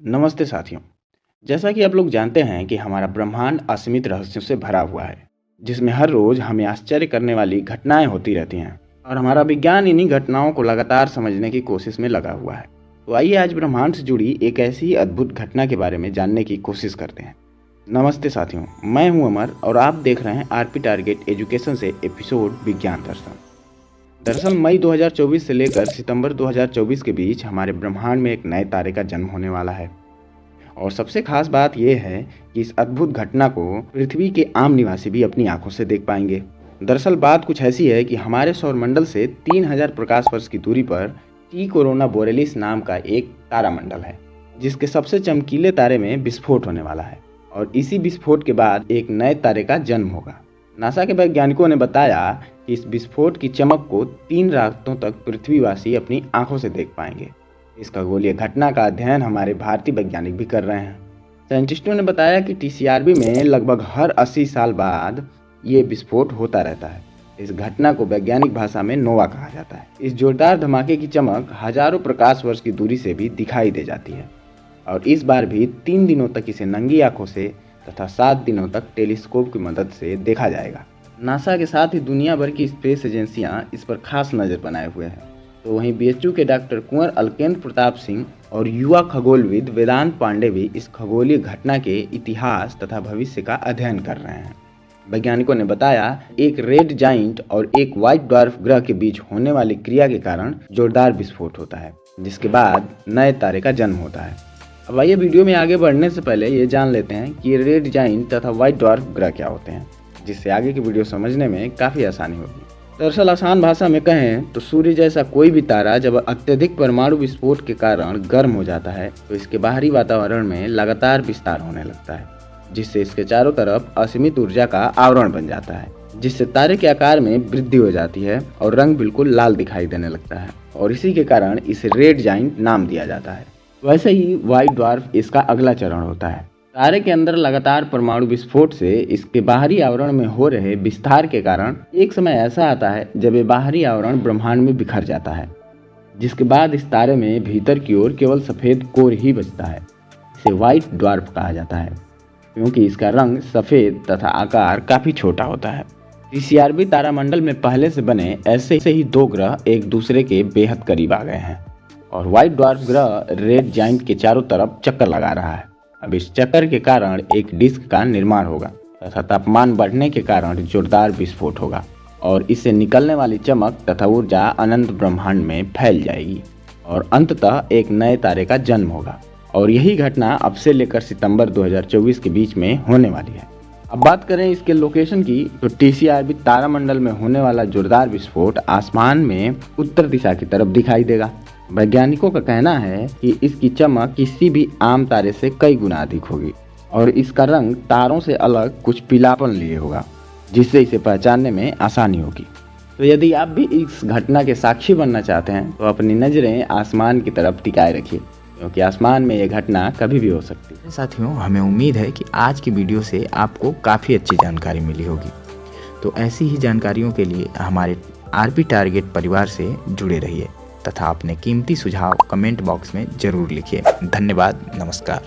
नमस्ते साथियों। जैसा कि आप लोग जानते हैं कि हमारा ब्रह्मांड असीमित रहस्यों से भरा हुआ है, जिसमें हर रोज हमें आश्चर्य करने वाली घटनाएं होती रहती हैं और हमारा विज्ञान इन्हीं घटनाओं को लगातार समझने की कोशिश में लगा हुआ है। तो आइए आज ब्रह्मांड से जुड़ी एक ऐसी अद्भुत घटना के बारे में जानने की कोशिश करते हैं। नमस्ते साथियों, मैं हूं अमर और आप देख रहे हैं आरपी टारगेट एजुकेशन से एपिसोड विज्ञान दर्शन। दरअसल मई 2024 से लेकर सितंबर 2024 के बीच हमारे ब्रह्मांड में एक नए तारे का जन्म होने वाला है। और सबसे खास बात यह है कि इस अद्भुत घटना को पृथ्वी के आम निवासी भी अपनी आंखों से देख पाएंगे। दरअसल बात कुछ ऐसी है कि हमारे सौरमंडल से 3000 प्रकाश वर्ष की दूरी पर टी कोरोना बोरेलिस नाम का एक तारामंडल है, जिसके सबसे चमकीले तारे में विस्फोट होने वाला है और इसी विस्फोट के बाद एक नए तारे का जन्म होगा। नासा के वैज्ञानिकों ने बताया कि इस विस्फोट की चमक को 3 रातों तक पृथ्वीवासी अपनी आंखों से देख पाएंगे। इस खगोलीय घटना का अध्ययन हमारे भारतीय वैज्ञानिक भी कर रहे हैं। साइंटिस्टों ने बताया कि टीसीआरबी में लगभग हर 80 साल बाद ये विस्फोट होता रहता है। इस घटना को वैज्ञानिक भाषा में नोवा कहा जाता है। इस जोरदार धमाके की चमक हजारों प्रकाश वर्ष की दूरी से भी दिखाई दे जाती है और इस बार भी 3 दिनों तक इसे नंगी आंखों से तथा 7 दिनों तक टेलीस्कोप की मदद से देखा जाएगा। नासा के साथ ही दुनिया भर की स्पेस एजेंसियां इस पर खास नजर बनाए हुए हैं। तो वहीं बीएचयू के डॉक्टर कुंवर अलकेंद्र प्रताप सिंह और युवा खगोलविद वेदांत पांडे भी इस खगोलीय घटना के इतिहास तथा भविष्य का अध्ययन कर रहे हैं। वैज्ञानिकों ने बताया एक रेड जाइंट और एक व्हाइट ड्वार्फ ग्रह के बीच होने वाली क्रिया के कारण जोरदार विस्फोट होता है, जिसके बाद नए तारे का जन्म होता है। अब आइए वीडियो में आगे बढ़ने से पहले ये जान लेते हैं कि रेड जाइंट तथा व्हाइट ड्वार्फ ग्रह क्या होते हैं, जिससे आगे की वीडियो समझने में काफ़ी आसानी होगी। दरअसल आसान भाषा में कहें तो सूर्य जैसा कोई भी तारा जब अत्यधिक परमाणु विस्फोट के कारण गर्म हो जाता है तो इसके बाहरी वातावरण में लगातार विस्तार होने लगता है, जिससे इसके चारों तरफ असीमित ऊर्जा का आवरण बन जाता है, जिससे तारे के आकार में वृद्धि हो जाती है और रंग बिल्कुल लाल दिखाई देने लगता है और इसी के कारण इसे रेड जाइंट नाम दिया जाता है। वैसे ही व्हाइट ड्वार्फ इसका अगला चरण होता है। तारे के अंदर लगातार परमाणु विस्फोट से इसके बाहरी आवरण में हो रहे विस्तार के कारण एक समय ऐसा आता है जब ये बाहरी आवरण ब्रह्मांड में बिखर जाता है, जिसके बाद इस तारे में भीतर की ओर केवल सफ़ेद कोर ही बचता है। इसे व्हाइट ड्वार्फ कहा जाता है क्योंकि इसका रंग सफ़ेद तथा आकार काफ़ी छोटा होता है। टीसीआरबी तारामंडल में पहले से बने ऐसे ही 2 ग्रह एक दूसरे के बेहद करीब आ गए हैं और व्हाइट ड्वार्फ ग्रह रेड जाइंट के चारों तरफ चक्कर लगा रहा है। अब इस चक्कर के कारण एक डिस्क का निर्माण होगा तथा तापमान बढ़ने के कारण जोरदार विस्फोट होगा और इससे निकलने वाली चमक तथा ऊर्जा अनंत ब्रह्मांड में फैल जाएगी और अंततः एक नए तारे का जन्म होगा। और यही घटना अब से लेकर सितंबर 2024 के बीच में होने वाली है। अब बात करें इसके लोकेशन की तो टीसीआरबी तारामंडल में होने वाला जोरदार विस्फोट आसमान में उत्तर दिशा की तरफ दिखाई देगा। वैज्ञानिकों का कहना है कि इसकी चमक किसी भी आम तारे से कई गुना अधिक होगी और इसका रंग तारों से अलग कुछ पीलापन लिए होगा, जिससे इसे पहचानने में आसानी होगी। तो यदि आप भी इस घटना के साक्षी बनना चाहते हैं तो अपनी नज़रें आसमान की तरफ टिकाए रखिए, क्योंकि आसमान में यह घटना कभी भी हो सकती है। साथियों, हमें उम्मीद है कि आज की वीडियो से आपको काफ़ी अच्छी जानकारी मिली होगी। तो ऐसी ही जानकारियों के लिए हमारे आरपी टारगेट परिवार से जुड़े रहिए तथा अपने कीमती सुझाव कमेंट बॉक्स में ज़रूर लिखिए। धन्यवाद, नमस्कार।